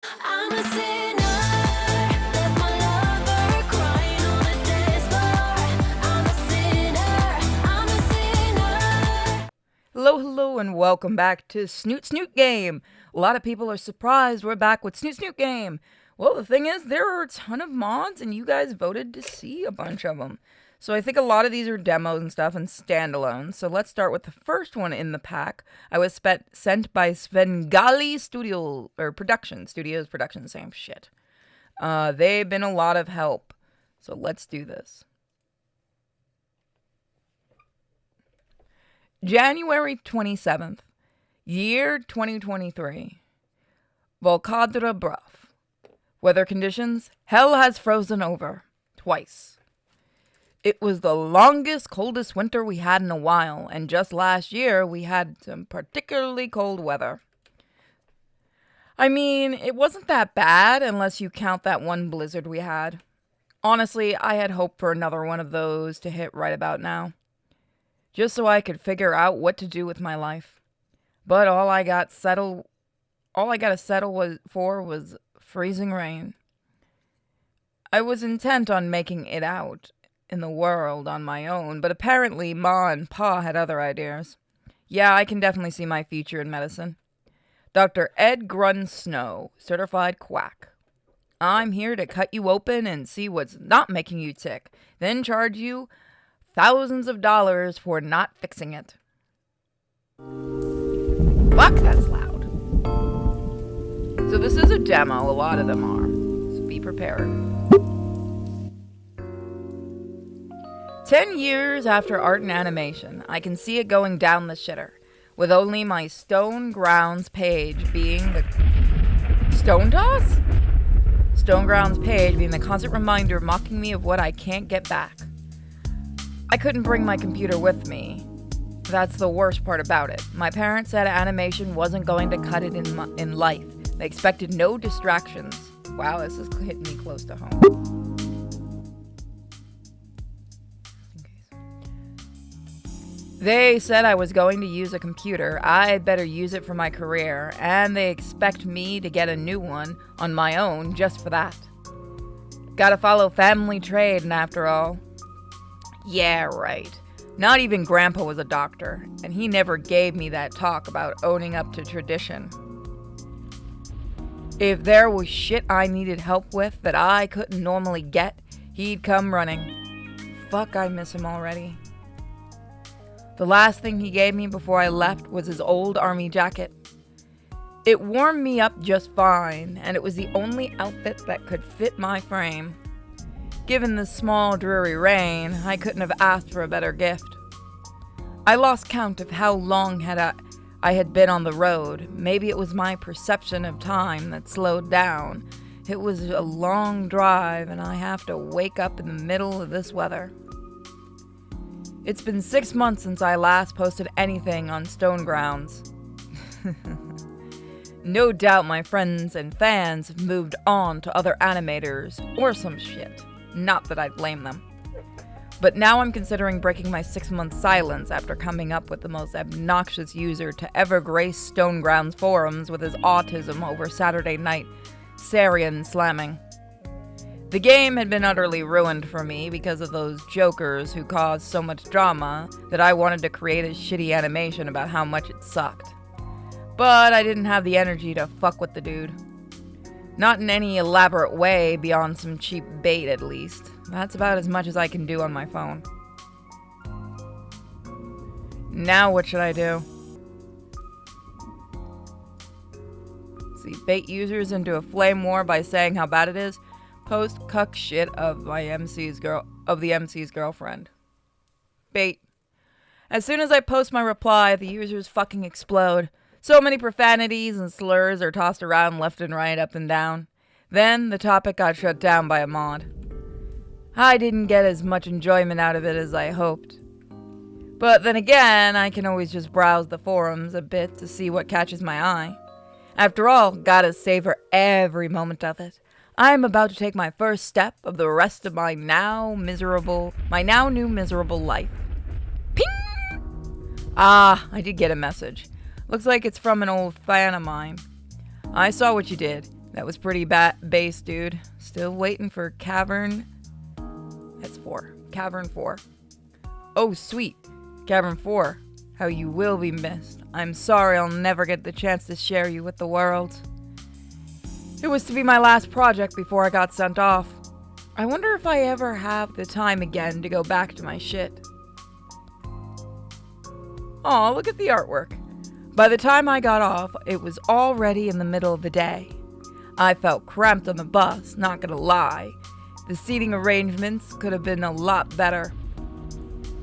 I'm a sinner, left my lover crying on the dance floor. I'm a sinner, I'm a sinner. Hello, and welcome back to Snoot Game. A lot of people are surprised we're back with Snoot Game. Well, the thing is, there are a ton of mods, and you guys voted to see a bunch of them. So I think a lot of these are demos and stuff and standalones. So let's start with the first one in the pack. I was sent by Svengali Studio or Studios Production, same shit. They've been a lot of help. So let's do this. January 27th, year 2023. Volkadra Bruff. Weather conditions: hell has frozen over. Twice. It was the longest, coldest winter we had in a while, and just last year we had some particularly cold weather. I mean, it wasn't that bad unless you count that one blizzard we had. Honestly, I had hoped for another one of those to hit right about now, just so I could figure out what to do with my life. But all I got to settle was freezing rain. I was intent on making it out in the world on my own, but apparently Ma and Pa had other ideas. Yeah, I can definitely see my future in medicine. Dr. Ed Grun Snow, certified quack. I'm here to cut you open and see what's not making you tick, then charge you thousands of dollars for not fixing it. Fuck, that's loud. So this is a demo, a lot of them are. So be prepared. 10 years after art and animation, I can see it going down the shitter, with only my Stone Grounds page being the... Stone Toss? Stone Grounds page being the constant reminder mocking me of what I can't get back. I couldn't bring my computer with me. That's the worst part about it. My parents said animation wasn't going to cut it in life. They expected no distractions. Wow, this is hitting me close to home. They said I was going to use a computer. I'd better use it for my career, and they expect me to get a new one on my own just for that. Gotta follow family trade, and after all. Yeah, right. Not even Grandpa was a doctor, and he never gave me that talk about owning up to tradition. If there was shit I needed help with that I couldn't normally get, he'd come running. Fuck, I miss him already. The last thing he gave me before I left was his old army jacket. It warmed me up just fine, and it was the only outfit that could fit my frame. Given the small, dreary rain, I couldn't have asked for a better gift. I lost count of how long I had been on the road. Maybe it was my perception of time that slowed down. It was a long drive, and I have to wake up in the middle of this weather. It's been 6 months since I last posted anything on Stone Grounds. No doubt my friends and fans have moved on to other animators or some shit. Not that I blame them. But now I'm considering breaking my 6-month silence after coming up with the most obnoxious user to ever grace Stone Grounds forums with his autism over Saturday night Sarian slamming. The game had been utterly ruined for me because of those jokers who caused so much drama that I wanted to create a shitty animation about how much it sucked. But I didn't have the energy to fuck with the dude. Not in any elaborate way beyond some cheap bait, at least. That's about as much as I can do on my phone. Now what should I do? See, bait users into a flame war by saying how bad it is. Post cuck shit of the MC's girlfriend. Bait. As soon as I post my reply, the users fucking explode. So many profanities and slurs are tossed around left and right, up and down. Then the topic got shut down by a mod. I didn't get as much enjoyment out of it as I hoped. But then again, I can always just browse the forums a bit to see what catches my eye. After all, gotta savor every moment of it. I am about to take my first step of the rest of my now new miserable life. Ping! Ah, I did get a message. Looks like it's from an old fan of mine. I saw what you did. That was pretty base, dude. Still waiting for Cavern. That's 4. Cavern 4. Oh, sweet. Cavern 4. How you will be missed. I'm sorry I'll never get the chance to share you with the world. It was to be my last project before I got sent off. I wonder if I ever have the time again to go back to my shit. Aw, look at the artwork. By the time I got off, it was already in the middle of the day. I felt cramped on the bus, not gonna lie. The seating arrangements could have been a lot better.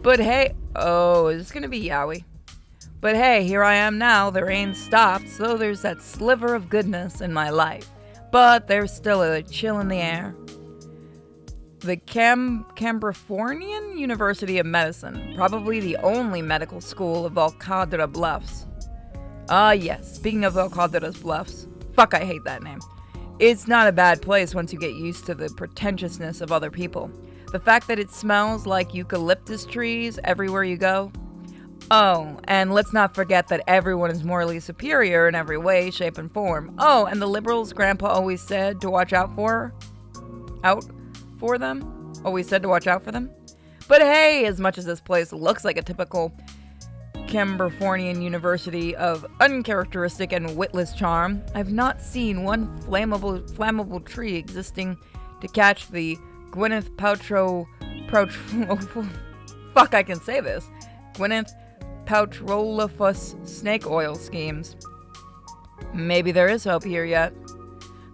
But hey, oh, is this gonna be yaoi? But hey, here I am now, the rain stopped, so there's that sliver of goodness in my life. But there's still a chill in the air. The Californian University of Medicine, probably the only medical school of Alcadra Bluffs. Ah yes, speaking of Alcadra's Bluffs, fuck, I hate that name. It's not a bad place once you get used to the pretentiousness of other people. The fact that it smells like eucalyptus trees everywhere you go. Oh, and let's not forget that everyone is morally superior in every way, shape, and form. Oh, and the liberals grandpa always said to watch out for them. Always said to watch out for them. But hey, as much as this place looks like a typical Californian University of uncharacteristic and witless charm, I've not seen one flammable tree existing to catch the Gwyneth Paltrow fuck, I can say this. Gwyneth Paltrowlifus snake oil schemes. Maybe there is hope here yet.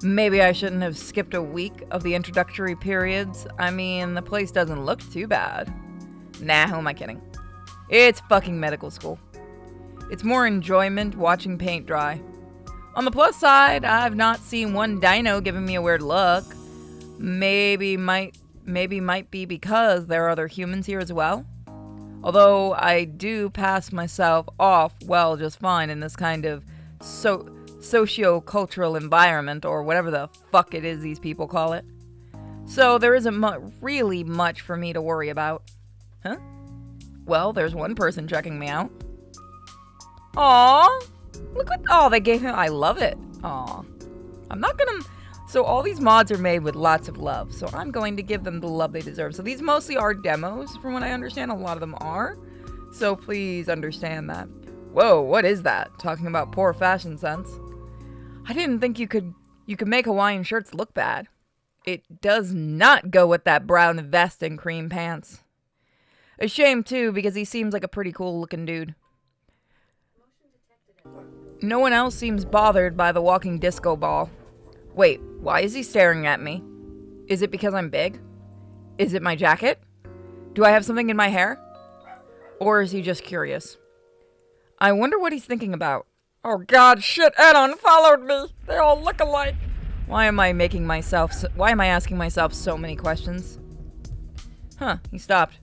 Maybe I shouldn't have skipped a week of the introductory periods. I mean, the place doesn't look too bad. Nah, who am I kidding? It's fucking medical school. It's more enjoyment watching paint dry. On the plus side, I've not seen one dino giving me a weird look. Maybe might be because there are other humans here as well. Although I do pass myself off well just fine in this kind of socio-cultural environment, or whatever the fuck it is these people call it. So there isn't really much for me to worry about. Huh? Well, there's one person checking me out. Aww! Look what... Oh, they gave him... I love it. Aww. I'm not gonna... So all these mods are made with lots of love, so I'm going to give them the love they deserve. So these mostly are demos, from what I understand. A lot of them are. So please understand that. Whoa, what is that? Talking about poor fashion sense. I didn't think you could make Hawaiian shirts look bad. It does not go with that brown vest and cream pants. A shame, too, because he seems like a pretty cool-looking dude. No one else seems bothered by the walking disco ball. Wait, why is he staring at me? Is it because I'm big? Is it my jacket? Do I have something in my hair? Or is he just curious? I wonder what he's thinking about. Oh god, shit, Ed unfollowed me! They all look alike! Why am I asking myself so many questions? Huh, he stopped.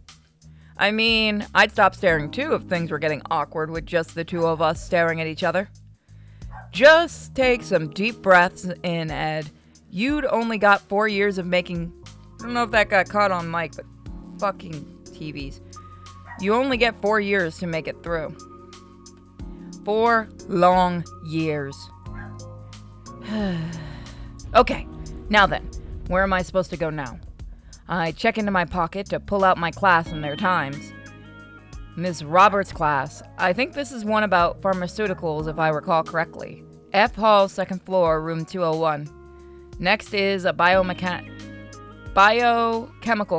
I mean, I'd stop staring too if things were getting awkward with just the two of us staring at each other. Just take some deep breaths in, Ed. You'd only got 4 years of making... I don't know if that got caught on mic, but fucking TVs. You only get 4 years to make it through. 4 long years. Okay, now then, where am I supposed to go now? I check into my pocket to pull out my class and their times. Miss Roberts' class. I think this is one about pharmaceuticals, if I recall correctly. F Hall, 2nd floor, room 201. Next is a biochemical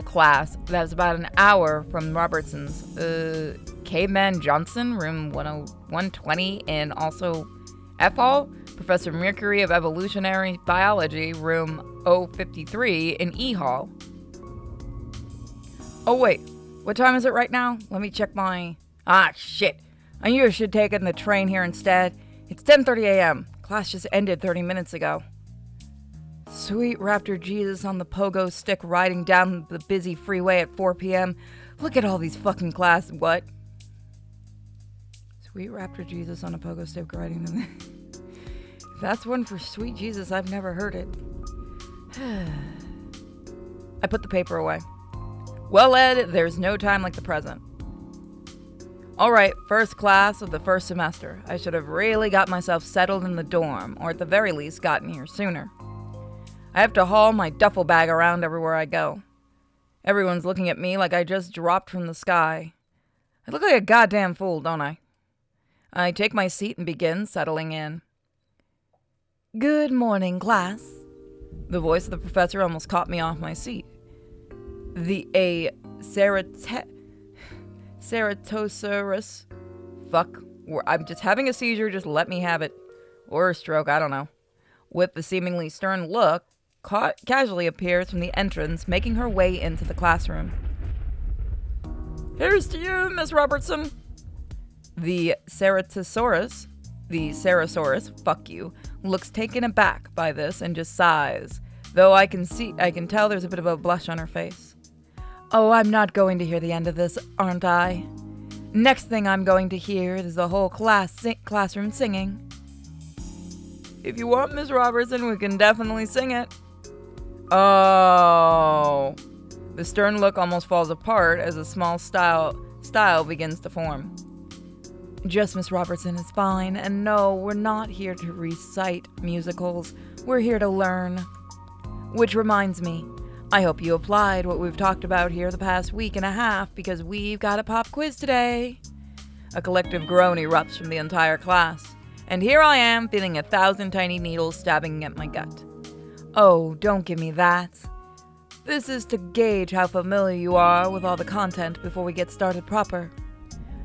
class that's about an hour from Robertson's. Caveman Johnson, room 120, and also F Hall. Professor Mercury of Evolutionary Biology, room 053 in E Hall. Oh wait, what time is it right now? Let me check my... Ah, shit. I knew I should have taken the train here instead. It's 10:30 a.m. Class just ended 30 minutes ago. Sweet Raptor Jesus on the pogo stick riding down the busy freeway at 4 p.m. Look at all these fucking classes. What? Sweet Raptor Jesus on a pogo stick riding down the... If that's one for Sweet Jesus, I've never heard it. I put the paper away. Well, Ed, there's no time like the present. Alright, first class of the first semester. I should have really got myself settled in the dorm, or at the very least gotten here sooner. I have to haul my duffel bag around everywhere I go. Everyone's looking at me like I just dropped from the sky. I look like a goddamn fool, don't I? I take my seat and begin settling in. Good morning, class. The voice of the professor almost caught me off my seat. Ceratosaurus. Fuck. I'm just having a seizure, just let me have it. Or a stroke, I don't know. With the seemingly stern look, casually appears from the entrance, making her way into the classroom. Here's to you, Miss Robertson. The Ceratosaurus, fuck you, looks taken aback by this and just sighs, though I can tell there's a bit of a blush on her face. Oh, I'm not going to hear the end of this, aren't I? Next thing I'm going to hear is the whole classroom singing. If you want, Miss Robertson, we can definitely sing it. Oh. The stern look almost falls apart as a small style begins to form. Just Miss Robertson is fine, and no, we're not here to recite musicals. We're here to learn. Which reminds me, I hope you applied what we've talked about here the past week and a half, because we've got a pop quiz today. A collective groan erupts from the entire class, and here I am feeling 1,000 tiny needles stabbing at my gut. Oh, don't give me that. This is to gauge how familiar you are with all the content before we get started proper.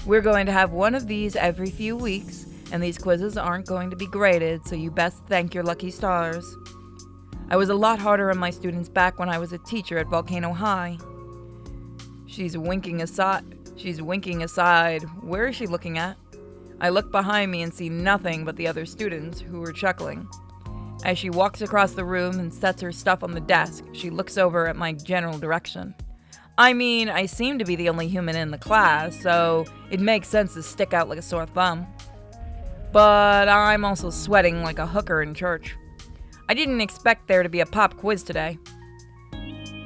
We're going to have one of these every few weeks, and these quizzes aren't going to be graded, so you best thank your lucky stars. I was a lot harder on my students back when I was a teacher at Volcano High. She's winking aside. Where is she looking at? I look behind me and see nothing but the other students, who are chuckling. As she walks across the room and sets her stuff on the desk, she looks over at my general direction. I mean, I seem to be the only human in the class, so it makes sense to stick out like a sore thumb. But I'm also sweating like a hooker in church. I didn't expect there to be a pop quiz today.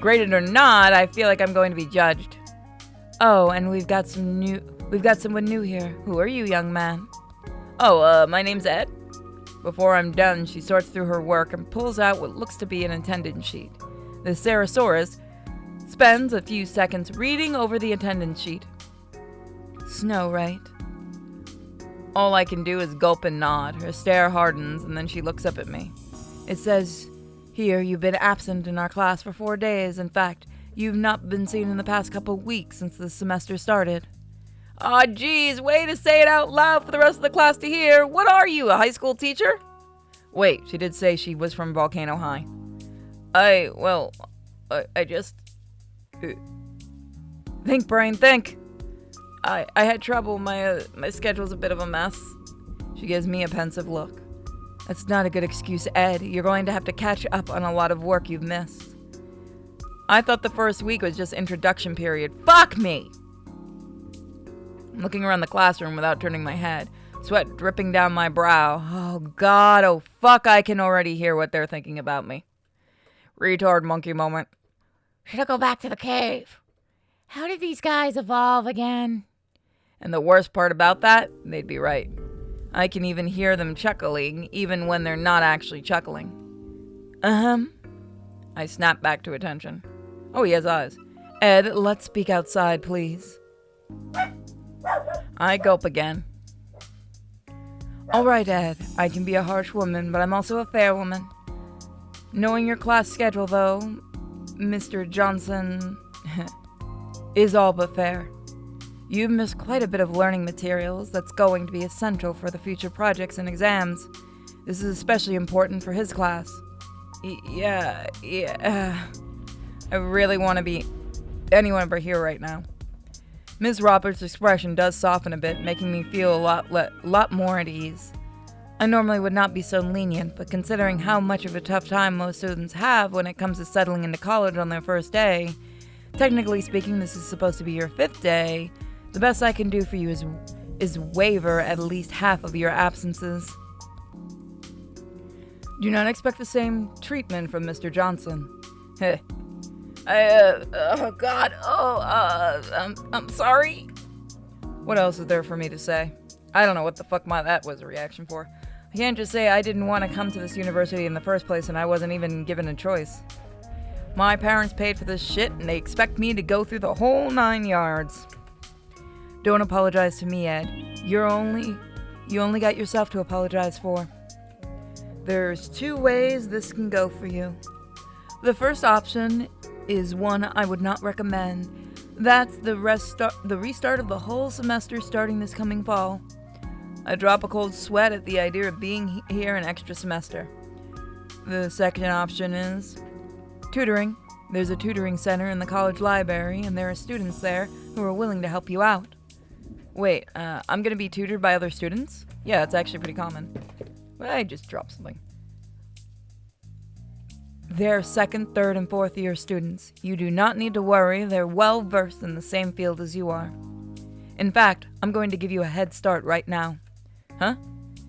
Graded or not, I feel like I'm going to be judged. Oh, and we've got someone new here. Who are you, young man? Oh, my name's Ed. Before I'm done, she sorts through her work and pulls out what looks to be an attendance sheet. The Ceratosaurus spends a few seconds reading over the attendance sheet. Snow, right? All I can do is gulp and nod. Her stare hardens, and then she looks up at me. It says, here, you've been absent in our class for 4 days. In fact, you've not been seen in the past couple weeks since the semester started. Aw, geez, way to say it out loud for the rest of the class to hear. What are you, a high school teacher? Wait, she did say she was from Volcano High. I just... Think, brain, think. I had trouble. My schedule's a bit of a mess. She gives me a pensive look. That's not a good excuse, Ed. You're going to have to catch up on a lot of work you've missed. I thought the first week was just introduction period. Fuck me! I'm looking around the classroom without turning my head, sweat dripping down my brow. Oh God, oh fuck, I can already hear what they're thinking about me. Retard monkey moment. Should I go back to the cave? How did these guys evolve again? And the worst part about that, they'd be right. I can even hear them chuckling, even when they're not actually chuckling. I snap back to attention. Oh, he has eyes. Ed, let's speak outside, please. I gulp again. All right, Ed, I can be a harsh woman, but I'm also a fair woman. Knowing your class schedule, though, Mr. Johnson, is all but fair. You've missed quite a bit of learning materials that's going to be essential for the future projects and exams. This is especially important for his class. Yeah. I really want to be anyone but here right now. Ms. Roberts' expression does soften a bit, making me feel a lot more at ease. I normally would not be so lenient, but considering how much of a tough time most students have when it comes to settling into college on their first day, technically speaking, this is supposed to be your 5th day, the best I can do for you is waiver at least half of your absences. Do not expect the same treatment from Mr. Johnson. I'm sorry. What else is there for me to say? I don't know what the fuck that was a reaction for. You can't just say I didn't want to come to this university in the first place and I wasn't even given a choice. My parents paid for this shit and they expect me to go through the whole 9 yards. Don't apologize to me, Ed. You only got yourself to apologize for. There's 2 ways this can go for you. The first option is one I would not recommend. That's the restart of the whole semester starting this coming fall. I drop a cold sweat at the idea of being here an extra semester. The second option is tutoring. There's a tutoring center in the college library, and there are students there who are willing to help you out. Wait, I'm gonna be tutored by other students? Yeah, it's actually pretty common. I just dropped something. They're 2nd, 3rd, and 4th year students. You do not need to worry, they're well versed in the same field as you are. In fact, I'm going to give you a head start right now. Huh?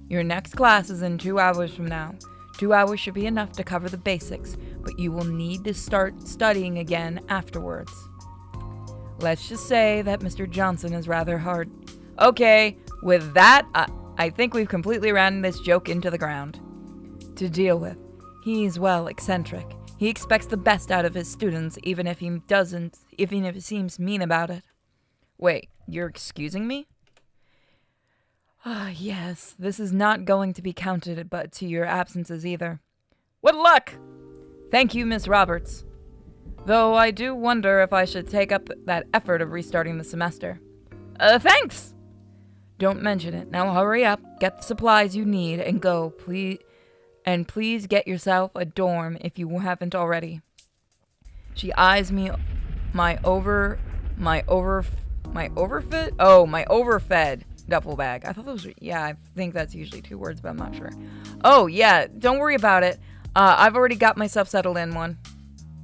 Your next class is in 2 hours from now. 2 hours should be enough to cover the basics, but you will need to start studying again afterwards. Let's just say that Mr. Johnson is rather hard. Okay, with that, I think we've completely ran this joke into the ground. To deal with. He's, well, eccentric. He expects the best out of his students, even if he seems mean about it. Wait, you're excusing me? Ah, yes, this is not going to be counted but to your absences either. What luck! Thank you, Miss Roberts. Though I do wonder if I should take up that effort of restarting the semester. Thanks! Don't mention it. Now hurry up, get the supplies you need, and go, please. And please get yourself a dorm if you haven't already. She eyes me, my overfed duffel bag. I thought those were, yeah, I think that's usually 2 words, but I'm not sure. Oh, yeah, don't worry about it. I've already got myself settled in one.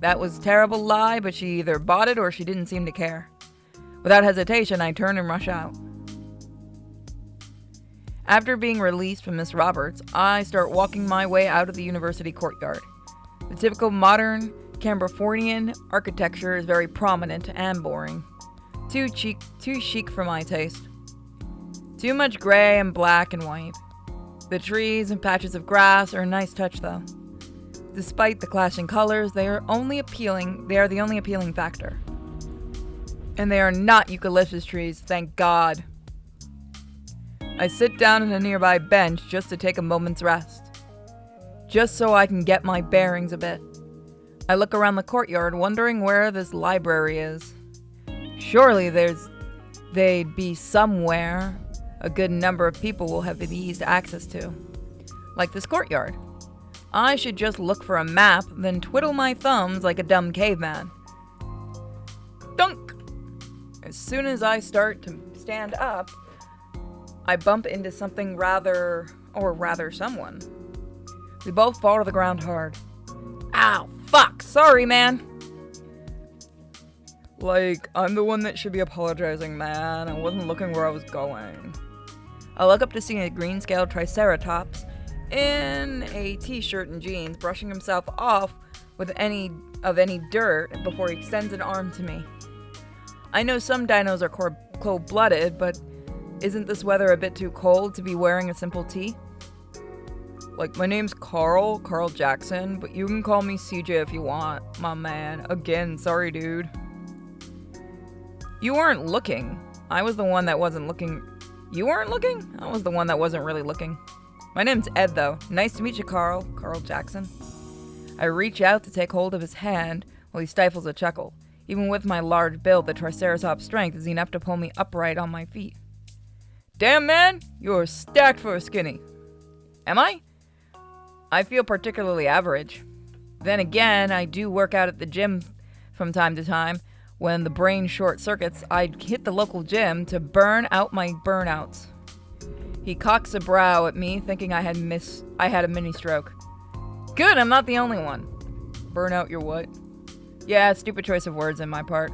That was a terrible lie, but she either bought it or she didn't seem to care. Without hesitation, I turn and rush out. After being released from Miss Roberts, I start walking my way out of the university courtyard. The typical modern Californian architecture is very prominent and boring. Too chic for my taste. Too much gray and black and white. The trees and patches of grass are a nice touch though. Despite the clashing colors, they are the only appealing factor. And they are not eucalyptus trees, thank God. I sit down on a nearby bench just to take a moment's rest. Just so I can get my bearings a bit. I look around the courtyard wondering where this library is. Surely they'd be somewhere a good number of people will have easy access to. Like this courtyard. I should just look for a map, then twiddle my thumbs like a dumb caveman. Dunk! As soon as I start to stand up, I bump into someone. We both fall to the ground hard. Ow, fuck, sorry, man. Like, I'm the one that should be apologizing, man. I wasn't looking where I was going. I look up to see a green-scaled triceratops in a t-shirt and jeans brushing himself off with any dirt before he extends an arm to me. I know some dinos are cold-blooded, but isn't this weather a bit too cold to be wearing a simple tee? Like, my name's Carl Jackson, but you can call me CJ if you want, my man. Again, sorry, dude. You weren't looking. I was the one that wasn't looking. You weren't looking? I was the one that wasn't really looking. My name's Ed, though. Nice to meet you, Carl Jackson. I reach out to take hold of his hand while he stifles a chuckle. Even with my large build, the Triceratops' strength is enough to pull me upright on my feet. Damn, man, you're stacked for a skinny. Am I? I feel particularly average. Then again, I do work out at the gym from time to time. When the brain short circuits, I'd hit the local gym to burn out my burnouts. He cocks a brow at me, thinking I had a mini stroke. Good, I'm not the only one. Burn out your what? Yeah, stupid choice of words on my part.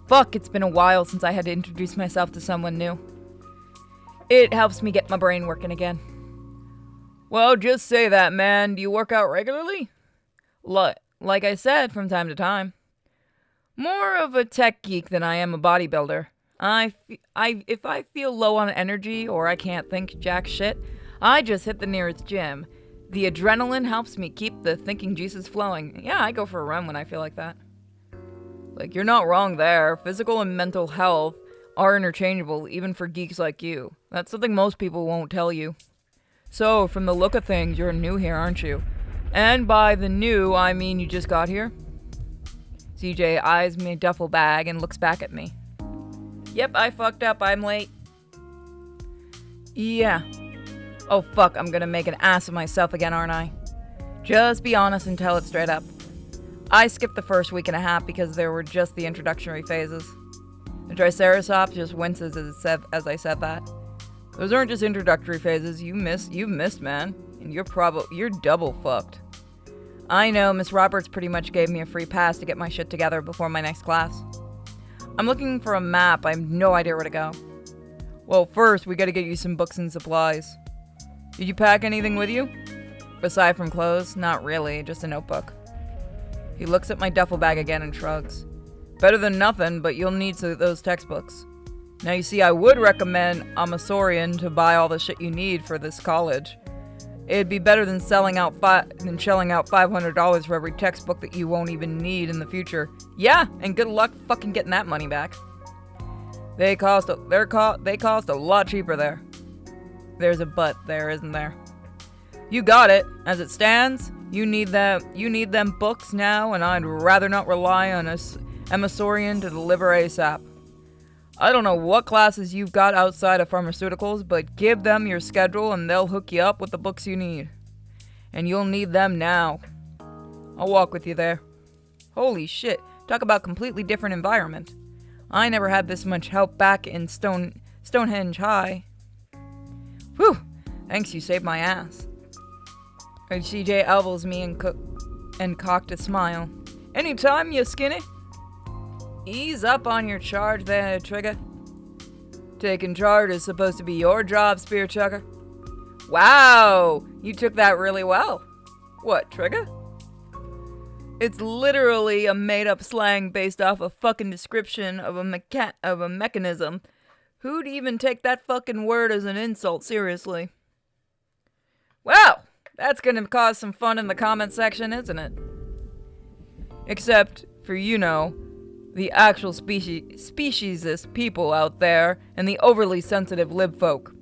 Fuck, it's been a while since I had to introduce myself to someone new. It helps me get my brain working again. Well, just say that, man. Do you work out regularly? Like I said, from time to time. More of a tech geek than I am a bodybuilder. If I feel low on energy or I can't think jack shit, I just hit the nearest gym. The adrenaline helps me keep the thinking juices flowing. Yeah, I go for a run when I feel like that. Like, you're not wrong there. Physical and mental health are interchangeable, even for geeks like you. That's something most people won't tell you. So, from the look of things, you're new here, aren't you? And by the new, I mean you just got here? CJ eyes me duffel bag and looks back at me. Yep, I fucked up. I'm late. Yeah. Oh, fuck, I'm gonna make an ass of myself again, aren't I? Just be honest and tell it straight up. I skipped the first week and a half because there were just the introductory phases. The Triceratops just winces as I said that. Those aren't just introductory phases. You missed, man. And you're double fucked. I know, Miss Roberts pretty much gave me a free pass to get my shit together before my next class. I'm looking for a map. I have no idea where to go. Well, first, we gotta get you some books and supplies. Did you pack anything with you? Aside from clothes? Not really, just a notebook. He looks at my duffel bag again and shrugs. Better than nothing, but you'll need those textbooks. Now you see, I would recommend Amasorian to buy all the shit you need for this college. It'd be better than shelling out $500 for every textbook that you won't even need in the future. Yeah, and good luck fucking getting that money back. They cost a lot cheaper there. There's a but there, isn't there? You got it. As it stands, you need them books now, and I'd rather not rely on Amasorian to deliver ASAP. I don't know what classes you've got outside of pharmaceuticals, but give them your schedule and they'll hook you up with the books you need. And you'll need them now. I'll walk with you there. Holy shit, talk about completely different environment. I never had this much help back in Stonehenge High. Whew, thanks, you saved my ass. And CJ elbows me and cocked a smile. Anytime, you skinny. Ease up on your charge there, Trigger. Taking charge is supposed to be your job, Spear Chucker. Wow, you took that really well. What, Trigger? It's literally a made-up slang based off a fucking description of a mechanism. Who'd even take that fucking word as an insult seriously? Well, that's gonna cause some fun in the comment section, isn't it? Except for, the actual speciesist people out there and the overly sensitive lib folk.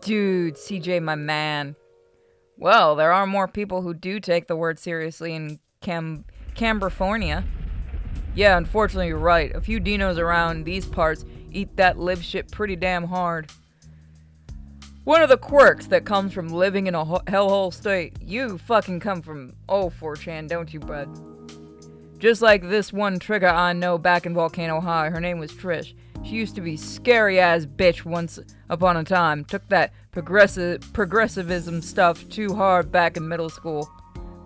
Dude, CJ, my man. Well, there are more people who do take the word seriously in Cambrifornia. Yeah, unfortunately you're right. A few dinos around these parts eat that lib shit pretty damn hard. One of the quirks that comes from living in a hellhole state. You fucking come from 4chan, don't you, bud? Just like this one Trigger I know back in Volcano High. Her name was Trish. She used to be scary-ass bitch once upon a time. Took that progressivism stuff too hard back in middle school.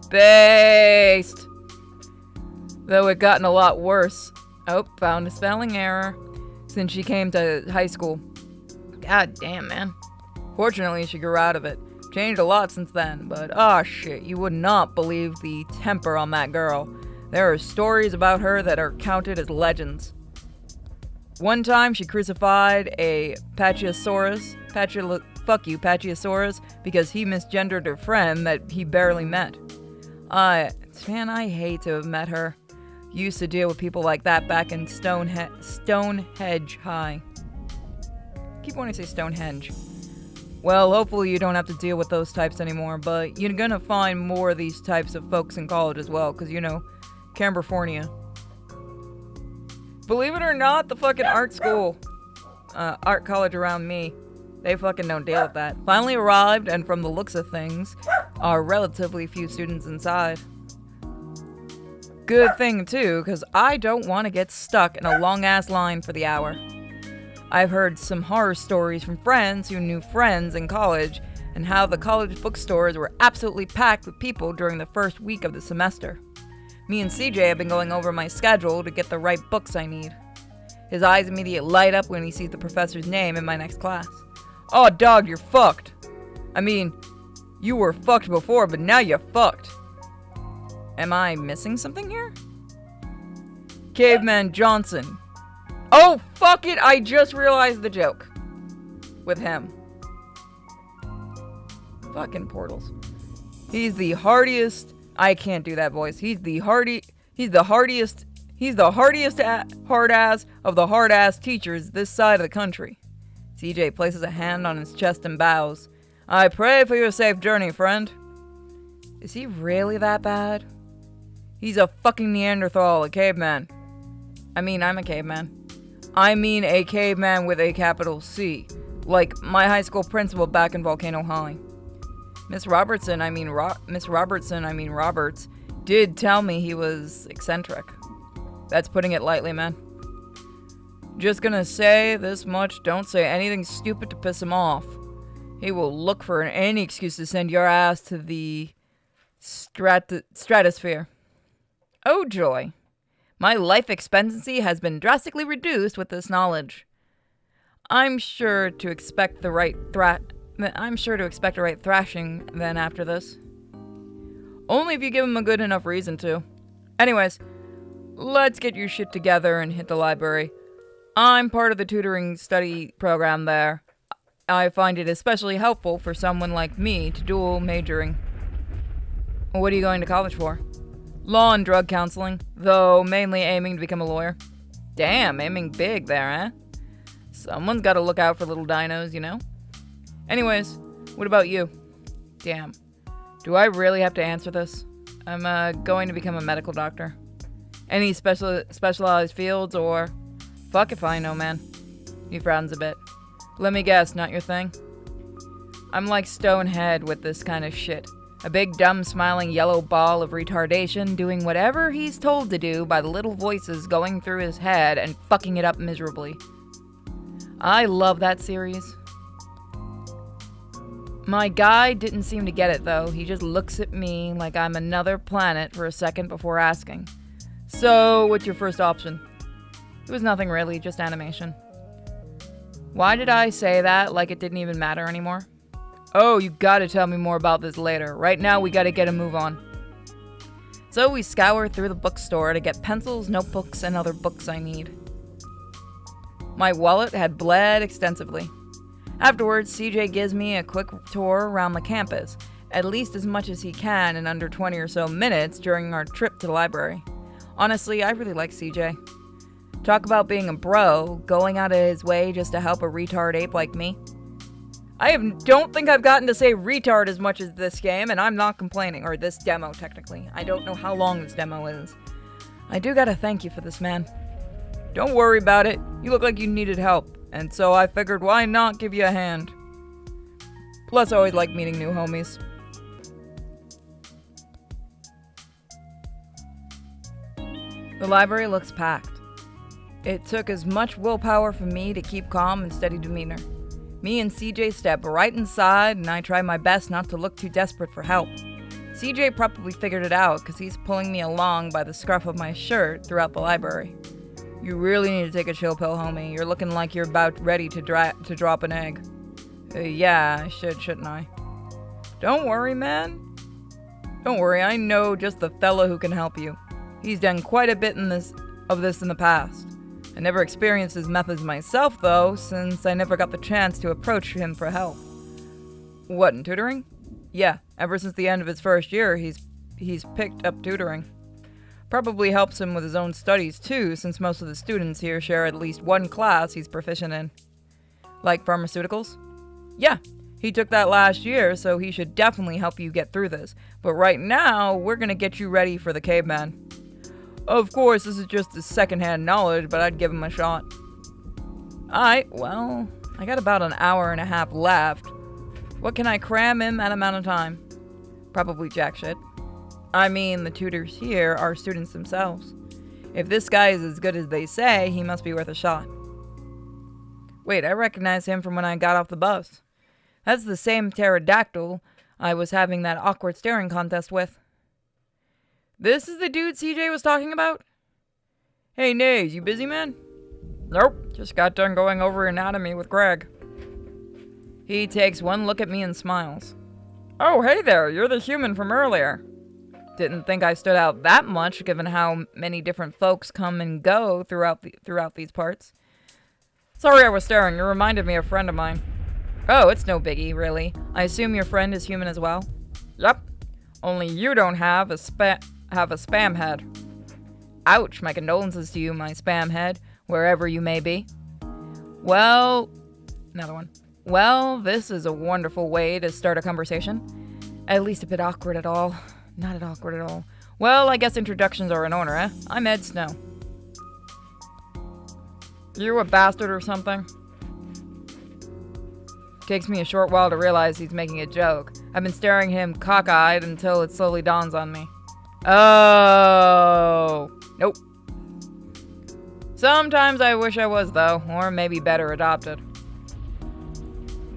Based! Though it gotten a lot worse. Oh, found a spelling error. Since she came to high school. God damn, man. Fortunately, she grew out of it. Changed a lot since then, but shit, you would not believe the temper on that girl. There are stories about her that are counted as legends. One time, she crucified a Pachyosaurus, because he misgendered her friend that he barely met. I hate to have met her. Used to deal with people like that back in Stonehenge High. Keep wanting to say Stonehenge. Well, hopefully you don't have to deal with those types anymore, but you're gonna find more of these types of folks in college as well, because, Cambrifornia. Believe it or not, the fucking art college around me, they fucking don't deal with that. Finally arrived, and from the looks of things, are relatively few students inside. Good thing, too, because I don't want to get stuck in a long-ass line for the hour. I've heard some horror stories from friends who knew friends in college, and how the college bookstores were absolutely packed with people during the first week of the semester. Me and CJ have been going over my schedule to get the right books I need. His eyes immediately light up when he sees the professor's name in my next class. Oh, dog, you're fucked. I mean, you were fucked before, but now you're fucked. Am I missing something here? Caveman Johnson. Oh, fuck it, I just realized the joke. With him. Fucking portals. He's the hardiest. I can't do that voice. He's the hardiest hard ass of the hard ass teachers this side of the country. CJ places a hand on his chest and bows. I pray for your safe journey, friend. Is he really that bad? He's a fucking Neanderthal, a caveman. I mean, I'm a caveman. I mean a caveman with a capital C. Like my high school principal back in Volcano High. Miss Roberts, did tell me he was eccentric. That's putting it lightly, man. Just gonna say this much, don't say anything stupid to piss him off. He will look for any excuse to send your ass to the stratosphere. Oh joy. My life expectancy has been drastically reduced with this knowledge. I'm sure to expect a right thrashing then after this. Only if you give him a good enough reason to. Anyways, let's get your shit together and hit the library. I'm part of the tutoring study program there. I find it especially helpful for someone like me to dual majoring. What are you going to college for? Law and drug counseling, though mainly aiming to become a lawyer. Damn, aiming big there, eh? Someone's gotta look out for little dinos, you know? Anyways, what about you? Damn. Do I really have to answer this? I'm going to become a medical doctor. Any specialized fields or... Fuck if I know, man. He frowns a bit. Let me guess, not your thing? I'm like Stonehead with this kind of shit. A big, dumb, smiling yellow ball of retardation doing whatever he's told to do by the little voices going through his head and fucking it up miserably. I love that series. My guy didn't seem to get it, though. He just looks at me like I'm another planet for a second before asking. So, what's your first option? It was nothing really, just animation. Why did I say that like it didn't even matter anymore? Oh, you gotta tell me more about this later. Right now, we gotta get a move on. So we scour through the bookstore to get pencils, notebooks, and other books I need. My wallet had bled extensively. Afterwards, CJ gives me a quick tour around the campus, at least as much as he can in under 20 or so minutes during our trip to the library. Honestly, I really like CJ. Talk about being a bro, going out of his way just to help a retard ape like me. Don't think I've gotten to say retard as much as this game, and I'm not complaining. Or this demo, technically. I don't know how long this demo is. I do gotta thank you for this, man. Don't worry about it. You look like you needed help, and so I figured why not give you a hand. Plus, I always like meeting new homies. The library looks packed. It took as much willpower for me to keep calm and steady demeanor. Me and CJ step right inside, and I try my best not to look too desperate for help. CJ probably figured it out, because he's pulling me along by the scruff of my shirt throughout the library. You really need to take a chill pill, homie. You're looking like you're about ready to drop an egg. Yeah, I shouldn't I? Don't worry, man. Don't worry, I know just the fella who can help you. He's done quite a bit of this in the past. I never experienced his methods myself, though, since I never got the chance to approach him for help. What, in tutoring? Yeah, ever since the end of his first year, he's picked up tutoring. Probably helps him with his own studies, too, since most of the students here share at least one class he's proficient in. Like pharmaceuticals? Yeah, he took that last year, so he should definitely help you get through this. But right now, we're gonna get you ready for the caveman. Of course, this is just his second-hand knowledge, but I'd give him a shot. Alright, well, I got about an hour and a half left. What can I cram in that amount of time? Probably jack shit. I mean, the tutors here are students themselves. If this guy is as good as they say, he must be worth a shot. Wait, I recognize him from when I got off the bus. That's the same pterodactyl I was having that awkward staring contest with. This is the dude CJ was talking about? Hey, Nays, you busy, man? Nope, just got done going over anatomy with Greg. He takes one look at me and smiles. Oh, hey there, you're the human from earlier. Didn't think I stood out that much, given how many different folks come and go throughout these parts. Sorry I was staring, you reminded me of a friend of mine. Oh, it's no biggie, really. I assume your friend is human as well? Yep. Only you don't have a spam head. Ouch, my condolences to you, my spam head, wherever you may be. Well, another one. Well, this is a wonderful way to start a conversation. At least a bit awkward at all. Not at awkward at all. Well, I guess introductions are in order, eh? I'm Ed Snow. You a bastard or something? Takes me a short while to realize he's making a joke. I've been staring at him cockeyed until it slowly dawns on me. Oh, nope. Sometimes I wish I was, though, or maybe better adopted.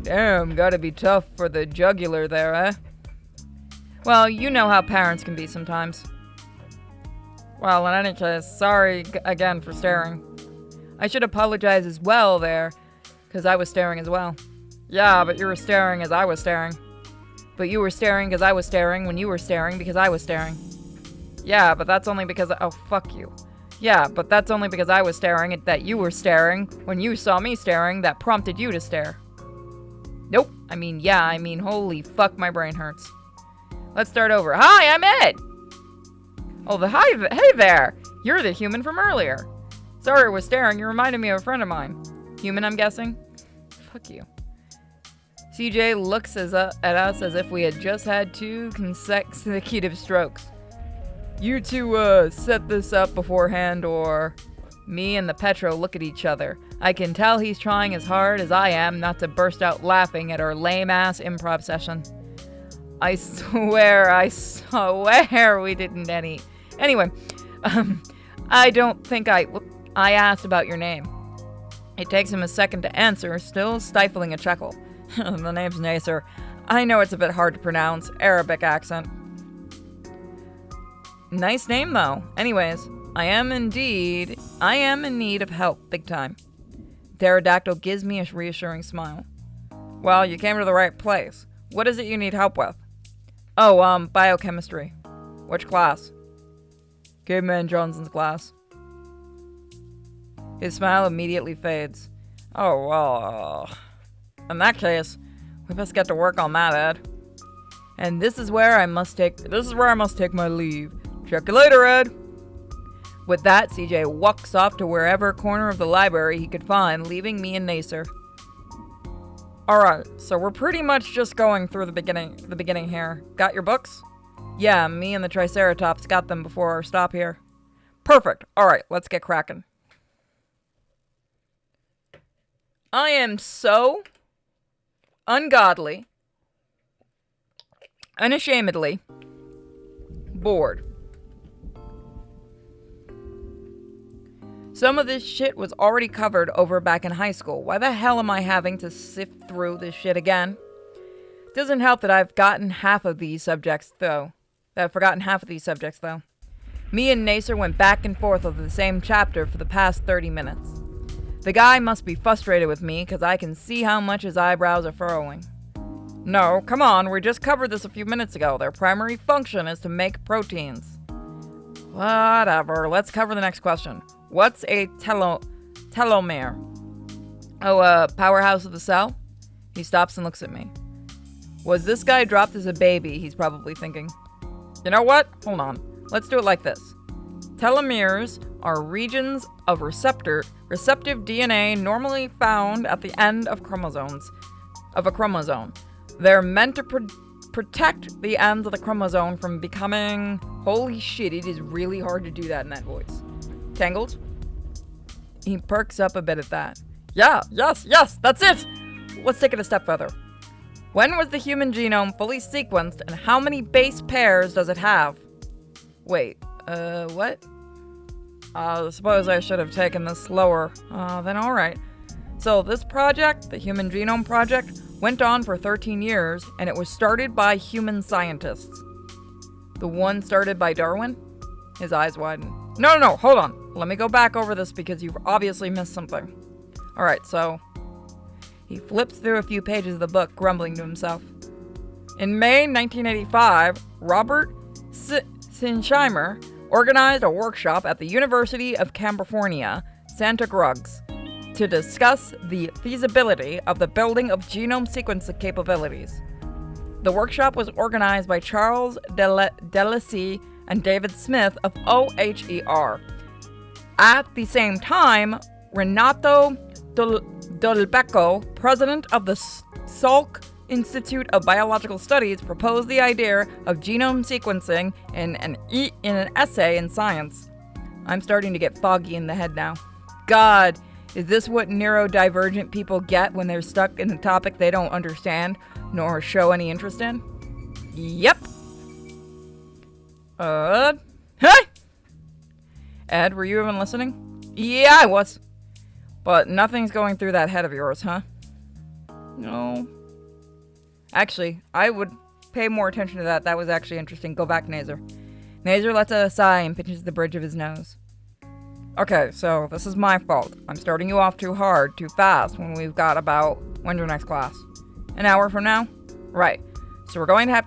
Damn, gotta be tough for the jugular there, eh? Well, you know how parents can be sometimes. Well, in any case, sorry again for staring. I should apologize as well there, because I was staring as well. Yeah, but you were staring as I was staring. But you were staring because I was staring when you were staring because I was staring. Yeah, but that's only because oh, fuck you. Yeah, but that's only because I was staring at that you were staring when you saw me staring that prompted you to stare. Nope. I mean, holy fuck, my brain hurts. Let's start over. Hi, I'm Ed! Oh, hey there! You're the human from earlier. Sorry I was staring, you reminded me of a friend of mine. Human, I'm guessing? Fuck you. CJ looks at us as if we had just had 2 consecutive strokes. You two, set this up beforehand, or... Me and the Petro look at each other. I can tell he's trying as hard as I am not to burst out laughing at our lame-ass improv session. I swear we didn't any... Anyway, I don't think I asked about your name. It takes him a second to answer, still stifling a chuckle. The name's Nasser. I know it's a bit hard to pronounce, Arabic accent. Nice name, though. Anyways, I am in need of help, big time. Pterodactyl gives me a reassuring smile. Well, you came to the right place. What is it you need help with? Oh, biochemistry. Which class? Caveman Johnson's class. His smile immediately fades. Oh, well, in that case, we best get to work on that, Ed. And this is where I must take my leave. Check you later, Ed. With that, CJ walks off to wherever corner of the library he could find, leaving me and Nasser. Alright, so we're pretty much just going through the beginning here. Got your books? Yeah, me and the Triceratops got them before our stop here. Perfect. Alright, let's get cracking. I am so ungodly, unashamedly bored. Some of this shit was already covered over back in high school. Why the hell am I having to sift through this shit again? Doesn't help that I've forgotten half of these subjects, though. Me and Nasser went back and forth over the same chapter for the past 30 minutes. The guy must be frustrated with me, because I can see how much his eyebrows are furrowing. No, come on, we just covered this a few minutes ago. Their primary function is to make proteins. Whatever, let's cover the next question. What's a telomere? Oh, powerhouse of the cell? He stops and looks at me. Was this guy dropped as a baby? He's probably thinking. You know what? Hold on. Let's do it like this. Telomeres are regions of receptive DNA normally found at the end of a chromosome. They're meant to protect the ends of the chromosome from becoming... Holy shit, it is really hard to do that in that voice. Tangled? He perks up a bit at that. Yeah, yes, that's it! Let's take it a step further. When was the human genome fully sequenced, and how many base pairs does it have? Wait, what? Suppose I should have taken this slower. Then alright. So this project, the Human Genome Project, went on for 13 years, and it was started by human scientists. The one started by Darwin? His eyes widen. No, hold on. Let me go back over this because you've obviously missed something. Alright, so... He flips through a few pages of the book, grumbling to himself. In May 1985, Robert Sinsheimer organized a workshop at the University of California, Santa Cruz, to discuss the feasibility of the building of genome sequencing capabilities. The workshop was organized by Charles Delacy and David Smith of OHER. At the same time, Renato Dolbecco, president of the Salk Institute of Biological Studies, proposed the idea of genome sequencing in an essay in Science. I'm starting to get foggy in the head now. God, is this what neurodivergent people get when they're stuck in a topic they don't understand nor show any interest in? Yep. Hey! Ed, were you even listening? Yeah, I was. But nothing's going through that head of yours, huh? No. Actually, I would pay more attention to that. That was actually interesting. Go back, Nazer. Nazer lets out a sigh and pinches the bridge of his nose. Okay, so this is my fault. I'm starting you off too hard, too fast, when we've got about... When's your next class? An hour from now? Right. So we're going to have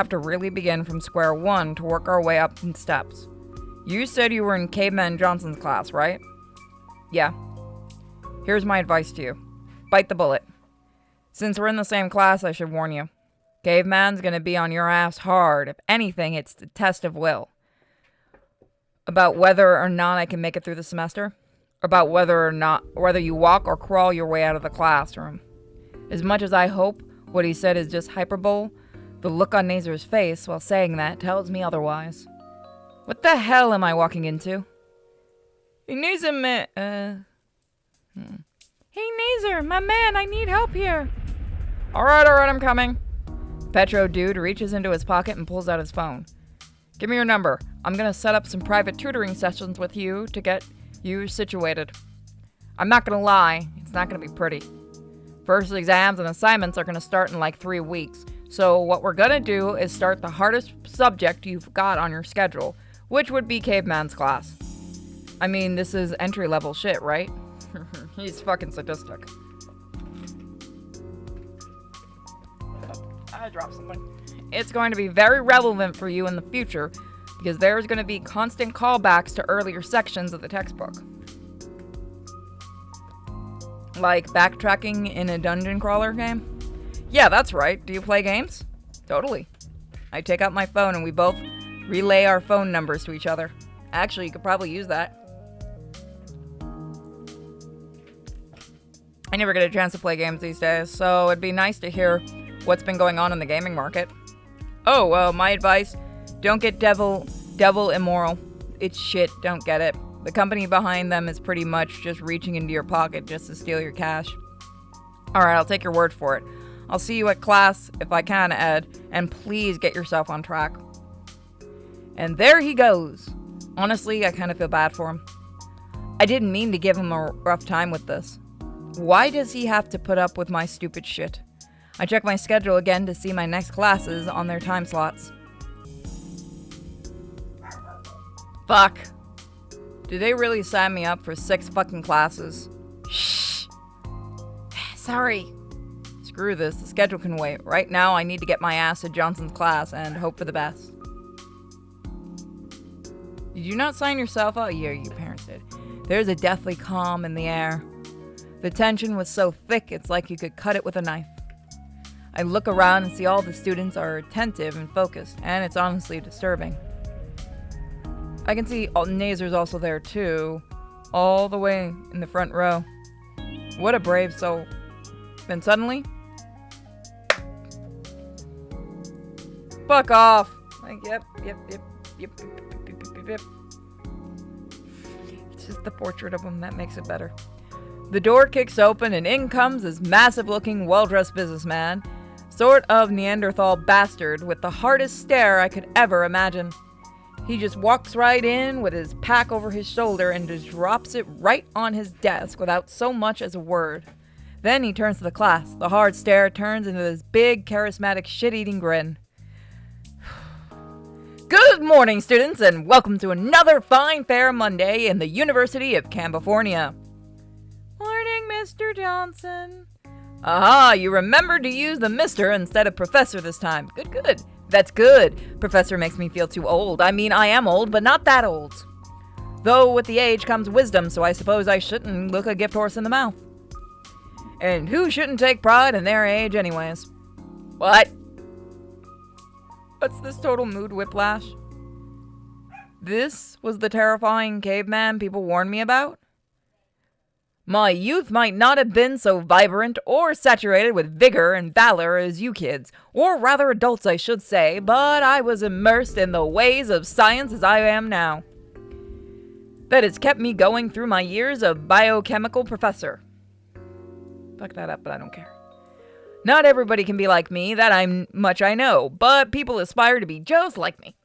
to really begin from square one to work our way up in steps. You said you were in Caveman Johnson's class, right? Yeah. Here's my advice to you. Bite the bullet. Since we're in the same class, I should warn you. Caveman's gonna be on your ass hard. If anything, it's the test of will. About whether or not I can make it through the semester. About whether you walk or crawl your way out of the classroom. As much as I hope what he said is just hyperbole, the look on Nazer's face while saying that tells me otherwise. What the hell am I walking into? Hey, Nazer, Hey, Nazer, my man, I need help here. Alright, I'm coming. Petro dude reaches into his pocket and pulls out his phone. Give me your number. I'm gonna set up some private tutoring sessions with you to get you situated. I'm not gonna lie, it's not gonna be pretty. First exams and assignments are gonna start in like 3 weeks. So what we're gonna do is start the hardest subject you've got on your schedule, which would be Caveman's class. I mean, this is entry-level shit, right? He's fucking sadistic. I dropped something. It's going to be very relevant for you in the future because there's going to be constant callbacks to earlier sections of the textbook. Like backtracking in a dungeon crawler game? Yeah, that's right. Do you play games? Totally. I take out my phone and we both relay our phone numbers to each other. Actually, you could probably use that. I never get a chance to play games these days, so it'd be nice to hear what's been going on in the gaming market. Oh, well, my advice, don't get devil immoral. It's shit, don't get it. The company behind them is pretty much just reaching into your pocket just to steal your cash. Alright, I'll take your word for it. I'll see you at class if I can, Ed, and please get yourself on track. And there he goes. Honestly, I kind of feel bad for him. I didn't mean to give him a rough time with this. Why does he have to put up with my stupid shit? I check my schedule again to see my next classes on their time slots. Fuck. Do they really sign me up for 6 fucking classes? Shh. Sorry. Screw this, the schedule can wait. Right now, I need to get my ass to Johnson's class and hope for the best. Did you not sign yourself up? Yeah, your parents did. There's a deathly calm in the air. The tension was so thick, it's like you could cut it with a knife. I look around and see all the students are attentive and focused, and it's honestly disturbing. I can see Nazer's also there too, all the way in the front row. What a brave soul. Then suddenly... Fuck off! Like, yep. It's just the portrait of him that makes it better. The door kicks open and in comes this massive-looking, well-dressed businessman. Sort of Neanderthal bastard with the hardest stare I could ever imagine. He just walks right in with his pack over his shoulder and just drops it right on his desk without so much as a word. Then he turns to the class. The hard stare turns into this big, charismatic, shit-eating grin. Good morning, students, and welcome to another fine, fair Monday in the University of California. Morning, Mr. Johnson. Aha, you remembered to use the Mr. instead of Professor this time. Good. That's good. Professor makes me feel too old. I mean, I am old, but not that old. Though with the age comes wisdom, so I suppose I shouldn't look a gift horse in the mouth. And who shouldn't take pride in their age anyways? What? What's this total mood whiplash? This was the terrifying caveman people warned me about? My youth might not have been so vibrant or saturated with vigor and valor as you kids, or rather adults I should say, but I was immersed in the ways of science as I am now. That has kept me going through my years of biochemical professor. Fuck that up, but I don't care. Not everybody can be like me, that I know, but people aspire to be just like me.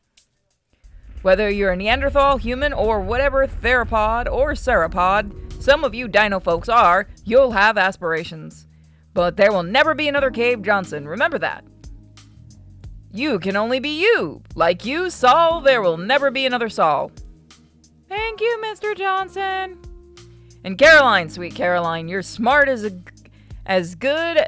Whether you're a Neanderthal, human, or whatever theropod or sauropod some of you dino folks are, you'll have aspirations. But there will never be another Cave Johnson, remember that. You can only be you. Like you, Saul, there will never be another Saul. Thank you, Mr. Johnson. And Caroline, sweet Caroline, you're smart as good...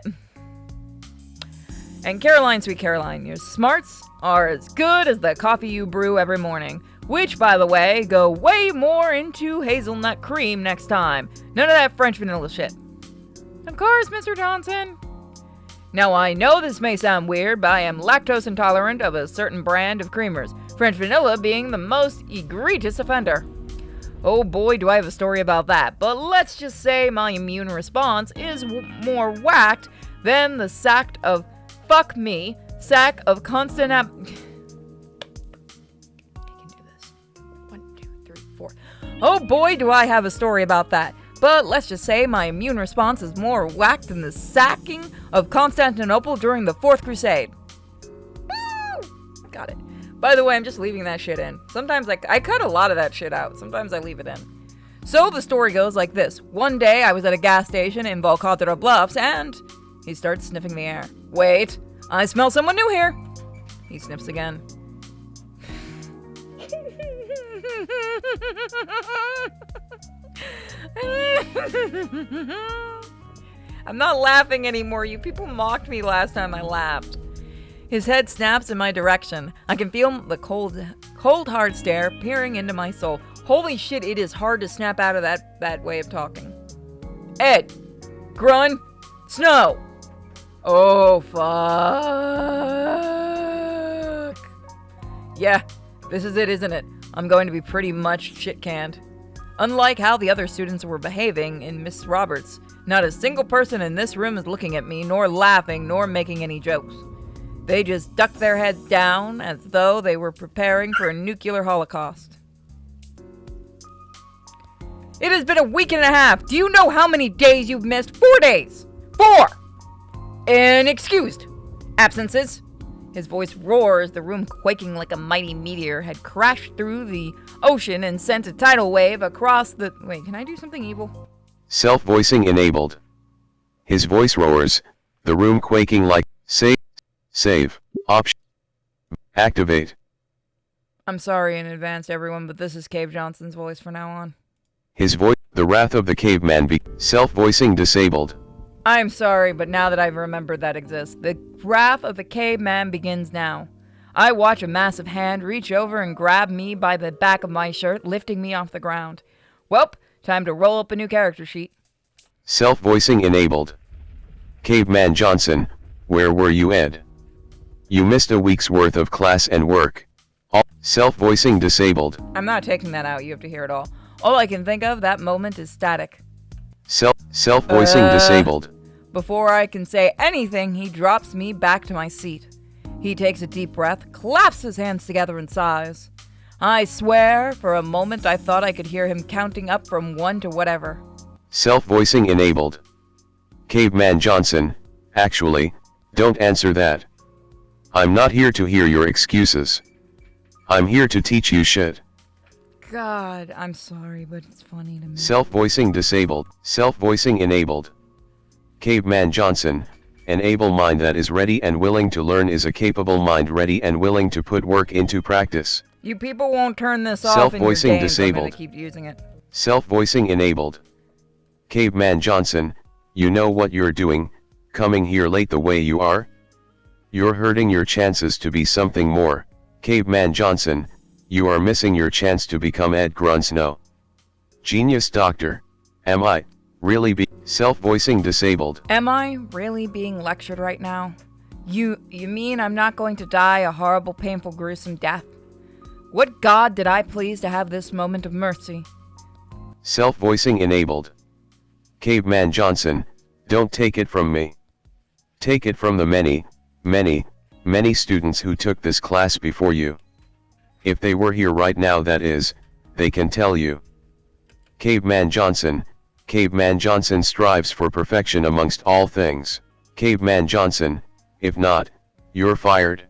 And Caroline, sweet Caroline, your smarts are as good as the coffee you brew every morning. Which, by the way, go way more into hazelnut cream next time. None of that French vanilla shit. Of course, Mr. Johnson. Now, I know this may sound weird, but I am lactose intolerant of a certain brand of creamers, French vanilla being the most egregious offender. Oh boy, do I have a story about that, but let's just say my immune response is more whacked than the sack of constant I can do this. 1, 2, 3, 4. Oh boy, do I have a story about that. But let's just say my immune response is more whacked than the sacking of Constantinople during the Fourth Crusade. Woo! Got it. By the way, I'm just leaving that shit in. Sometimes I cut a lot of that shit out. Sometimes I leave it in. So the story goes like this. One day I was at a gas station in Volcadra Bluffs and he starts sniffing the air. Wait, I smell someone new here. He sniffs again. I'm not laughing anymore. You people mocked me last time I laughed. His head snaps in my direction. I can feel the cold hard stare peering into my soul. Holy shit, it is hard to snap out of that way of talking. Ed, Grun, Snow. Oh, fuck. Yeah, this is it, isn't it? I'm going to be pretty much shit-canned. Unlike how the other students were behaving in Miss Roberts, not a single person in this room is looking at me, nor laughing, nor making any jokes. They just duck their heads down as though they were preparing for a nuclear holocaust. It has been a week and a half. Do you know how many days you've missed? 4 days. 4! Inexcused absences. His voice roars, the room quaking like a mighty meteor had crashed through the ocean and sent a tidal wave across the... Wait, can I do something evil? Self-voicing enabled. His voice roars, the room quaking like... Save. Option. Activate. I'm sorry in advance, everyone, but this is Cave Johnson's voice from now on. His voice... The wrath of the caveman self-voicing disabled. I'm sorry, but now that I've remembered that exists, the wrath of the caveman begins now. I watch a massive hand reach over and grab me by the back of my shirt, lifting me off the ground. Welp, time to roll up a new character sheet. Self-voicing enabled. Caveman Johnson, where were you, Ed? You missed a week's worth of class and work. Self-voicing disabled. I'm not taking that out, you have to hear it all. All I can think of that moment is static. Self-voicing disabled. Before I can say anything, he drops me back to my seat. He takes a deep breath, claps his hands together and sighs. I swear, for a moment I thought I could hear him counting up from 1 to whatever. Self-voicing enabled. Caveman Johnson, actually, don't answer that. I'm not here to hear your excuses. I'm here to teach you shit. God, I'm sorry, but it's funny to me. Self-voicing disabled. Self-voicing enabled. Caveman Johnson, an able mind that is ready and willing to learn is a capable mind ready and willing to put work into practice. You people won't turn this off in your games. Self-voicing disabled. I'm gonna keep using it. Self-voicing enabled. Caveman Johnson, you know what you're doing, coming here late the way you are? You're hurting your chances to be something more. Caveman Johnson, You are missing your chance to become Ed Grunsnow. Genius doctor. Am I really be self-voicing disabled? Am I really being lectured right now? You mean I'm not going to die a horrible, painful, gruesome death? What god did I please to have this moment of mercy? Self-voicing enabled. Caveman Johnson, don't take it from me. Take it from the many students who took this class before you. If they were here right now, that is, they can tell you. Caveman Johnson strives for perfection amongst all things. Caveman Johnson, if not, you're fired.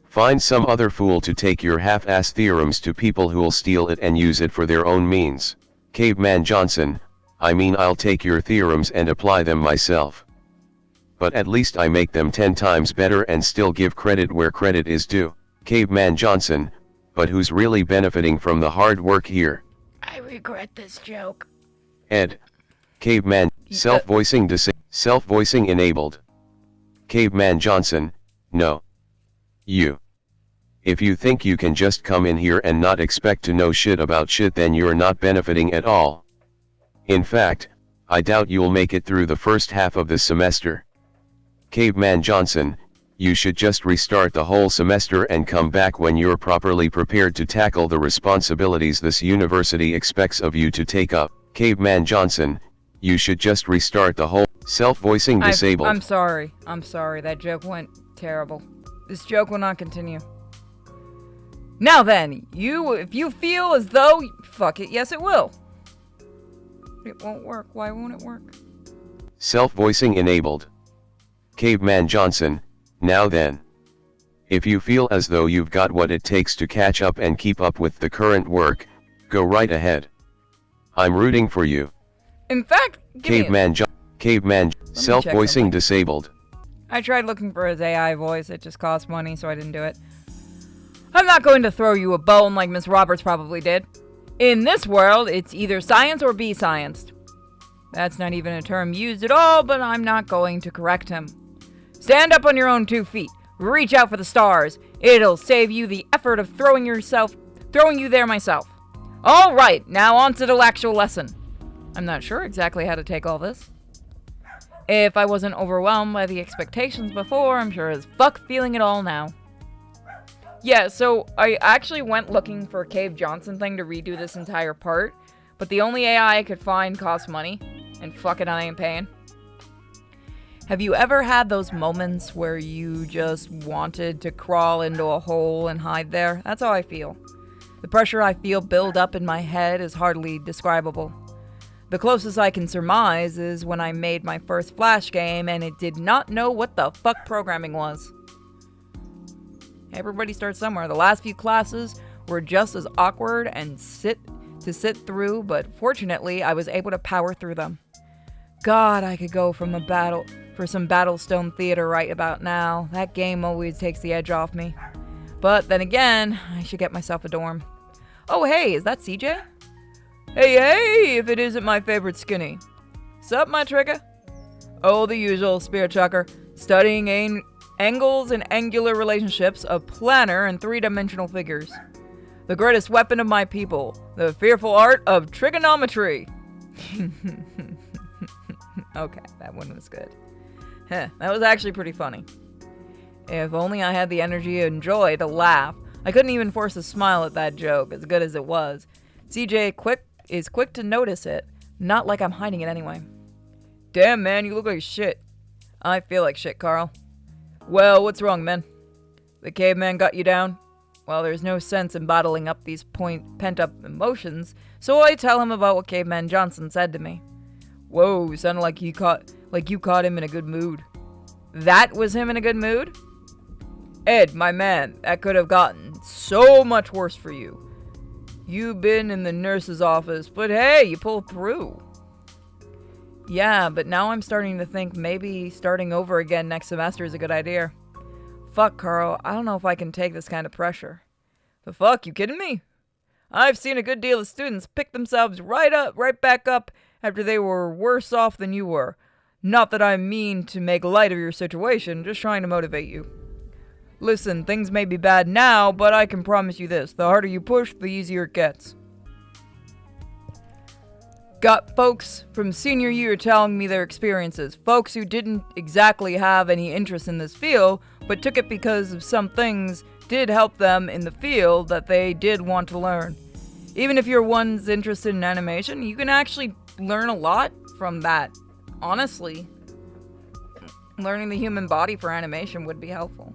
Find some other fool to take your half-ass theorems to people who'll steal it and use it for their own means. Caveman Johnson, I mean, I'll take your theorems and apply them myself. But at least I make them 10 times better and still give credit where credit is due. Caveman Johnson, but who's really benefiting from the hard work here? I regret this joke. Ed. Caveman, self-voicing enabled. Caveman Johnson, no. You. If you think you can just come in here and not expect to know shit about shit, then you're not benefiting at all. In fact, I doubt you'll make it through the first half of this semester. Caveman Johnson, you should just restart the whole semester and come back when you're properly prepared to tackle the responsibilities this university expects of you to take up. Caveman Johnson, you should just restart the whole self-voicing disabled. I'm sorry. That joke went terrible. This joke will not continue. Now then, if you feel as though... Fuck it, yes it will. It won't work. Why won't it work? Self-voicing enabled. Caveman Johnson, now then. If you feel as though you've got what it takes to catch up and keep up with the current work, go right ahead. I'm rooting for you. In fact, Caveman self-voicing disabled. I tried looking for his AI voice, it just cost money, so I didn't do it. I'm not going to throw you a bone like Miss Roberts probably did. In this world, it's either science or be scienced. That's not even a term used at all, but I'm not going to correct him. Stand up on your own 2 feet. Reach out for the stars. It'll save you the effort of throwing you there myself. All right, now on to the actual lesson. I'm not sure exactly how to take all this. If I wasn't overwhelmed by the expectations before, I'm sure as fuck feeling it all now. Yeah, so I actually went looking for a Cave Johnson thing to redo this entire part, but the only AI I could find cost money, and fuck it, I ain't paying. Have you ever had those moments where you just wanted to crawl into a hole and hide there? That's how I feel. The pressure I feel build up in my head is hardly describable. The closest I can surmise is when I made my first Flash game and it did not know what the fuck programming was. Everybody starts somewhere. The last few classes were just as awkward and sit through, but fortunately I was able to power through them. God, I could go for some Battlestone theater right about now. That game always takes the edge off me. But then again, I should get myself a dorm. Oh hey, is that CJ? Hey, if it isn't my favorite skinny. Sup, my trigger? Oh, the usual, spear chucker. Studying angles and angular relationships of planar and three-dimensional figures. The greatest weapon of my people. The fearful art of trigonometry. Okay, that one was good. That was actually pretty funny. If only I had the energy and joy to laugh. I couldn't even force a smile at that joke, as good as it was. CJ is quick to notice it, not like I'm hiding it anyway. Damn, man, you look like shit. I feel like shit, Carl. Well, what's wrong, man? The caveman got you down? Well, there's no sense in bottling up these pent-up emotions, so I tell him about what Caveman Johnson said to me. Whoa, sounded like you caught him in a good mood. That was him in a good mood? Ed, my man, that could have gotten so much worse for you. You've been in the nurse's office, but hey, you pulled through. Yeah, but now I'm starting to think maybe starting over again next semester is a good idea. Fuck, Carl, I don't know if I can take this kind of pressure. The fuck, you kidding me? I've seen a good deal of students pick themselves right back up after they were worse off than you were. Not that I mean to make light of your situation, just trying to motivate you. Listen, things may be bad now, but I can promise you this. The harder you push, the easier it gets. Got folks from senior year telling me their experiences. Folks who didn't exactly have any interest in this field, but took it because of some things did help them in the field that they did want to learn. Even if you're one's interested in animation, you can actually learn a lot from that. Honestly, learning the human body for animation would be helpful.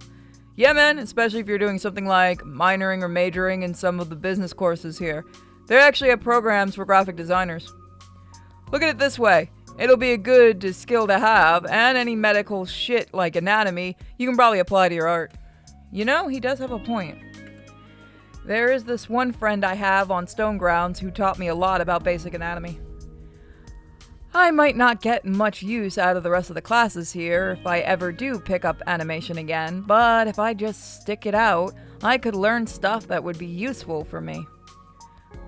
Yeah, man, especially if you're doing something like minoring or majoring in some of the business courses here. They actually have programs for graphic designers. Look at it this way. It'll be a good skill to have, and any medical shit like anatomy, you can probably apply to your art. You know, he does have a point. There is this one friend I have on Stone Grounds who taught me a lot about basic anatomy. I might not get much use out of the rest of the classes here if I ever do pick up animation again, but if I just stick it out, I could learn stuff that would be useful for me.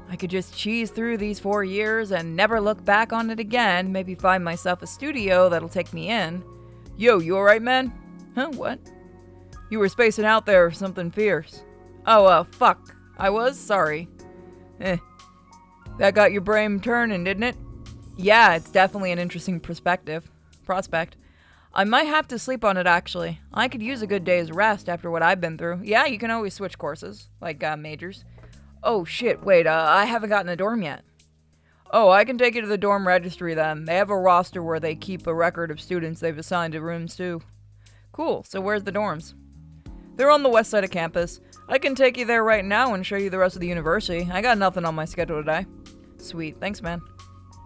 I could just cheese through these 4 years and never look back on it again, maybe find myself a studio that'll take me in. Yo, you alright, man? Huh, what? You were spacing out there or something fierce. Oh, fuck. I was? Sorry. That got your brain turning, didn't it? Yeah, it's definitely an interesting prospect. I might have to sleep on it, actually. I could use a good day's rest after what I've been through. Yeah, you can always switch courses, like majors. Oh, shit, wait, I haven't gotten a dorm yet. Oh, I can take you to the dorm registry then. They have a roster where they keep a record of students they've assigned to rooms too. Cool, so where's the dorms? They're on the west side of campus. I can take you there right now and show you the rest of the university. I got nothing on my schedule today. Sweet, thanks, man.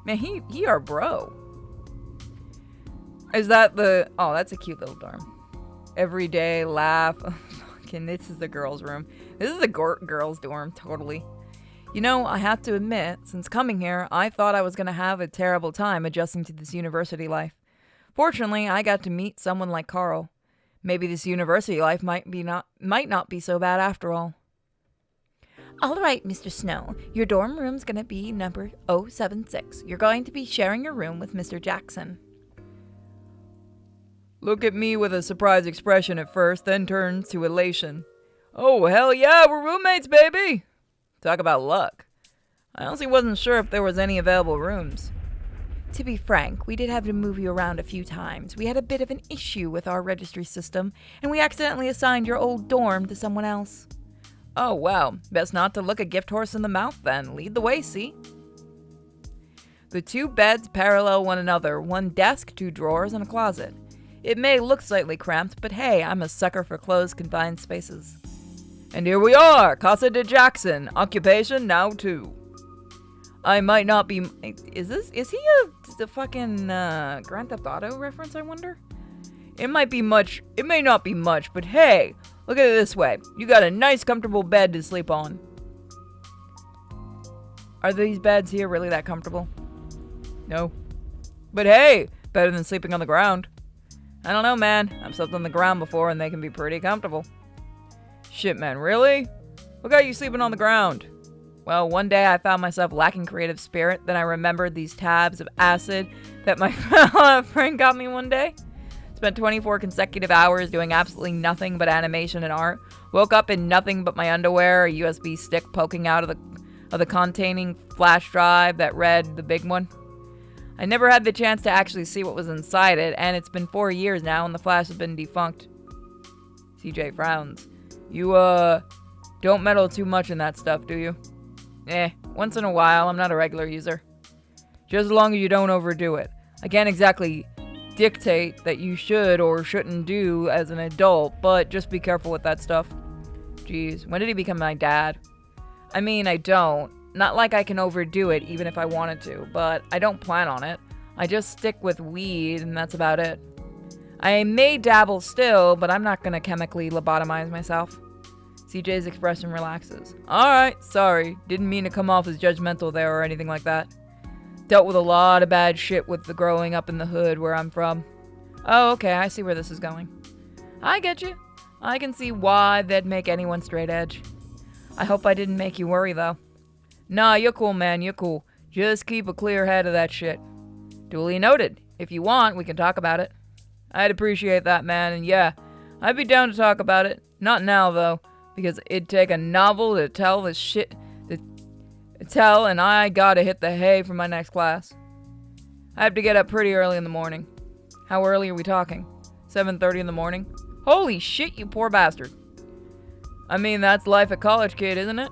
Man, he our bro. Is that the... Oh, that's a cute little dorm. Every day, laugh. Fucking, this is the girls' room. This is the girls' dorm, totally. You know, I have to admit, since coming here, I thought I was going to have a terrible time adjusting to this university life. Fortunately, I got to meet someone like Carl. Maybe this university life might not be so bad after all. All right, Mr. Snow. Your dorm room's going to be number 076. You're going to be sharing your room with Mr. Jackson. Look at me with a surprised expression at first, then turns to elation. Oh, hell yeah, we're roommates, baby! Talk about luck. I honestly wasn't sure if there was any available rooms. To be frank, we did have to move you around a few times. We had a bit of an issue with our registry system, and we accidentally assigned your old dorm to someone else. Oh, well, best not to look a gift horse in the mouth then. Lead the way, see? The 2 beds parallel one another, 1 desk, 2 drawers, and a closet. It may look slightly cramped, but hey, I'm a sucker for closed, confined spaces. And here we are, Casa de Jackson, occupation now 2. I might not be... Is he a fucking Grand Theft Auto reference, I wonder? It might be much, it may not be much, but hey, look at it this way. You got a nice, comfortable bed to sleep on. Are these beds here really that comfortable? No. But hey, better than sleeping on the ground. I don't know, man. I've slept on the ground before and they can be pretty comfortable. Shit, man, really? What got you sleeping on the ground? Well, one day I found myself lacking creative spirit. Then I remembered these tabs of acid that my friend got me one day. Spent 24 consecutive hours doing absolutely nothing but animation and art. Woke up in nothing but my underwear, a USB stick poking out of the containing flash drive that read the big one. I never had the chance to actually see what was inside it, and it's been 4 years now and the flash has been defunct. CJ frowns. You, don't meddle too much in that stuff, do you? Once in a while. I'm not a regular user. Just as long as you don't overdo it. I can't exactly dictate that you should or shouldn't do as an adult, but just be careful with that stuff. Jeez, when did he become my dad? I mean, I don't. Not like I can overdo it even if I wanted to, but I don't plan on it. I just stick with weed and that's about it. I may dabble still, but I'm not gonna chemically lobotomize myself. CJ's expression relaxes. Alright, sorry. Didn't mean to come off as judgmental there or anything like that. Dealt with a lot of bad shit with the growing up in the hood where I'm from. Oh, okay, I see where this is going. I get you. I can see why that'd make anyone straight edge. I hope I didn't make you worry, though. Nah, you're cool, man, you're cool. Just keep a clear head of that shit. Duly noted. If you want, we can talk about it. I'd appreciate that, man, and yeah, I'd be down to talk about it. Not now, though, because it'd take a novel to tell this shit to tell, and I gotta hit the hay for my next class. I have to get up pretty early in the morning. How early are we talking? 7:30 in the morning? Holy shit, you poor bastard. I mean, that's life a college kid, isn't it?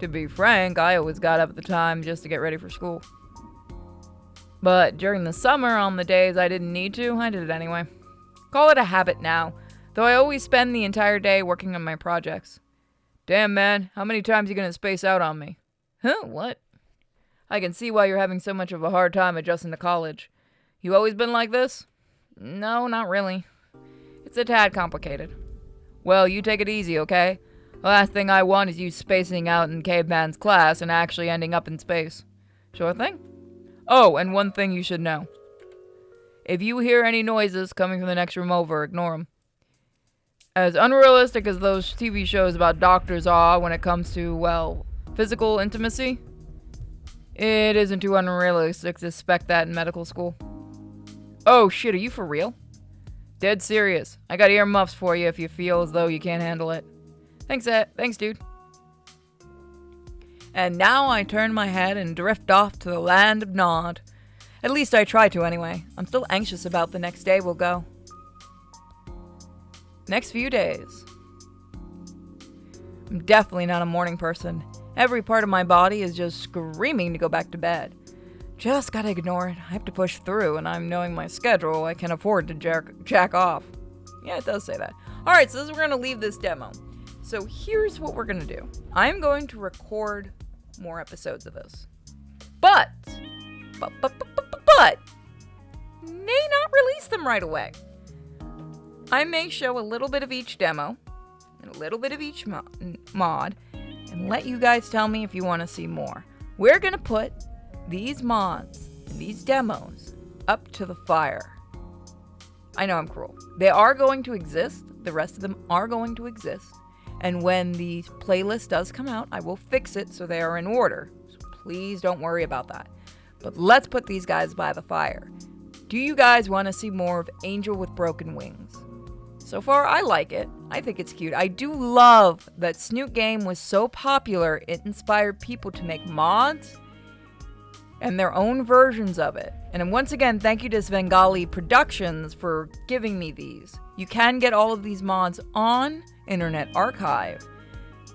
To be frank, I always got up at the time just to get ready for school. But during the summer, on the days I didn't need to, I did it anyway. Call it a habit now, though I always spend the entire day working on my projects. Damn, man, how many times you gonna space out on me? Huh, what? I can see why you're having so much of a hard time adjusting to college. You always been like this? No, not really. It's a tad complicated. Well, you take it easy, okay? The last thing I want is you spacing out in Caveman's class and actually ending up in space. Sure thing. Oh, and one thing you should know. If you hear any noises coming from the next room over, ignore them. As unrealistic as those TV shows about doctors are when it comes to, well, physical intimacy, it isn't too unrealistic to expect that in medical school. Oh shit, are you for real? Dead serious. I got earmuffs for you if you feel as though you can't handle it. Thanks, dude. And now I turn my head and drift off to the land of Nod. At least I try to anyway. I'm still anxious about the next day we'll go. Next few days. I'm definitely not a morning person. Every part of my body is just screaming to go back to bed. Just gotta ignore it. I have to push through, and I'm knowing my schedule, I can afford to jack off. Yeah, it does say that. Alright, so we're gonna leave this demo. So here's what we're gonna do. I'm going to record more episodes of this. But may not release them right away. I may show a little bit of each demo and a little bit of each mod and let you guys tell me if you want to see more. We're gonna put these mods and these demos up to the fire. I know I'm cruel. They are going to exist. The rest of them are going to exist. And when the playlist does come out, I will fix it so they are in order. So please don't worry about that. But let's put these guys by the fire. Do you guys want to see more of Angel with Broken Wings? So far, I like it. I think it's cute. I do love that Snoot game was so popular, it inspired people to make mods and their own versions of it. And once again, thank you to Svengali Productions for giving me these. You can get all of these mods on Internet Archive.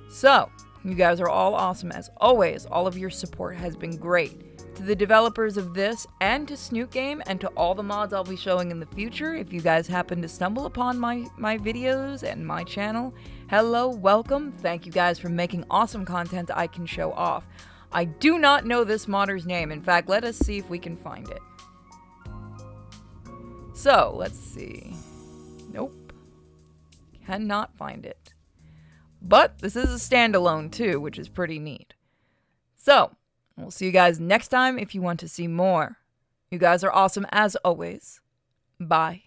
So, you guys are all awesome as always. All of your support has been great. To the developers of this and to Snoot Game and to all the mods I'll be showing in the future, if you guys happen to stumble upon my videos and my channel, hello, welcome. Thank you guys for making awesome content I can show off. I do not know this modder's name. In fact, let us see if we can find it. So, let's see. Nope. Cannot find it. But this is a standalone too, which is pretty neat. So, we'll see you guys next time if you want to see more. You guys are awesome as always. Bye.